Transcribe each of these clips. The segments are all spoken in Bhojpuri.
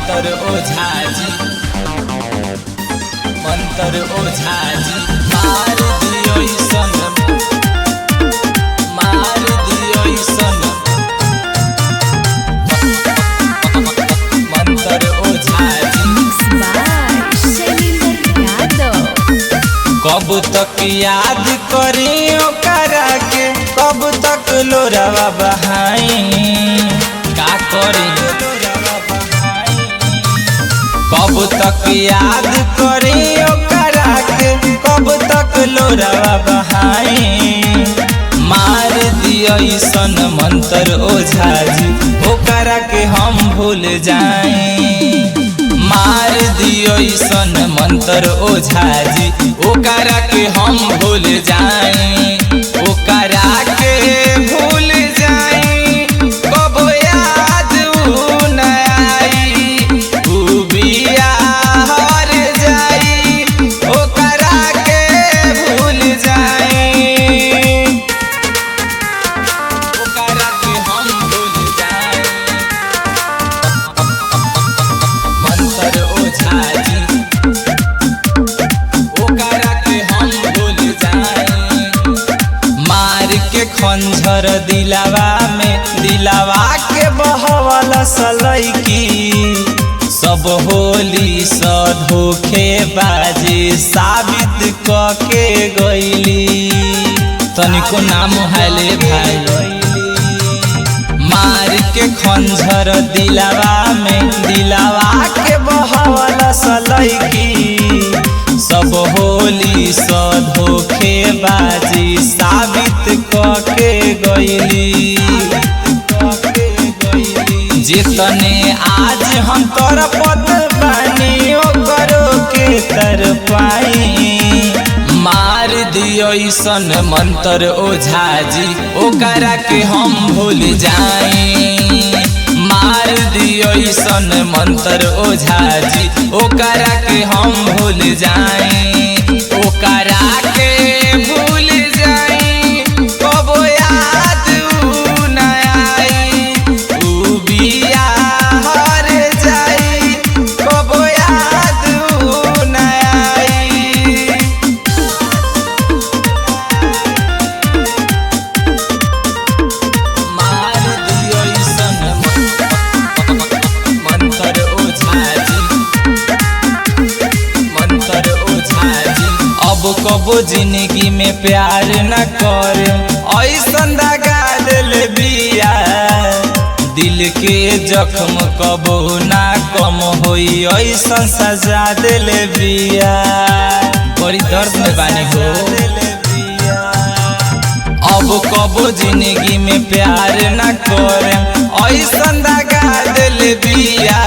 मंतर ओझाजी मंतर ओझाजी मार दियो सन मार दियो सन मंतर ओझाजी कब तक याद करी ओकरा के कब तक लोरावा बहाई का करी कब तक याद करी ओकरा के कब तक लोरावा बहाई मार दियो सन मंतर ओझाजी ओकरा के हम भूल जाई मार दियो सन मंतर ओझाजी ओकरा के हम भूल जाई ओकरा के भूल जाई कब याद न आई उ बिया हर जाई ओकरा के भूल जाई ओकरा के हम भूल जाई मंतर ओझाजी ओकरा के हम भूल जाई मार के खंजर दिलावा में दिलावा के बहवल सलैकी सब होली स धोखे बाजी साबित क के गईली तनिको नाम हाले भाई मार के खंजर दिलावा में दिलावा के बहवल सलैकी सब होली स धोखे बाजी साबित क के गईली जितने आज हम तरपत बानी ओकरो के तरपाई मार दियो सन मंतर ओझाजी ओकरा के हम भूल जाई मार दियो सन मंतर ओझाजी ओकरा के हम भूल जाई ओकरा के भूल जाई कब याद न आई उ बिया हर जाई कब याद न आई मार दियो सन मंतर ओझाजी मंतर ओझाजी अब कबो जिंदगी में प्यार न कर ऐसन दगा दिल बिया दिल के जख्म कबो ना कम होई ऐसन सजा दिल बिया बड़ी दर्द में बानी हो अब कबो जिंदगी में प्यार न कर ऐसन दगा दिल बिया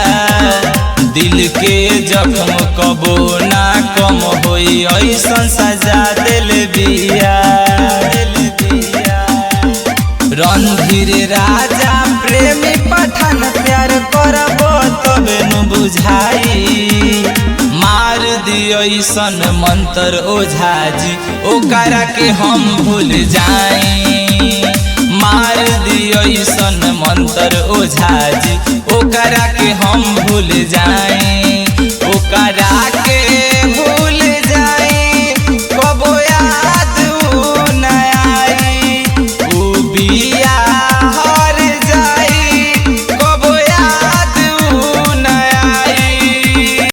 दिल के जख्म कबो ना कम होई ऐसन सजा दिल बिया रणधीर राजा प्रेमी पठान प्यार करबो तबे नु बुझाई मार दियो सन मंतर ओझाजी ओकरा के हम भूल जाई मार दियो सन मंतर ओझाजी ओकरा के हम भूल जाई ओकरा के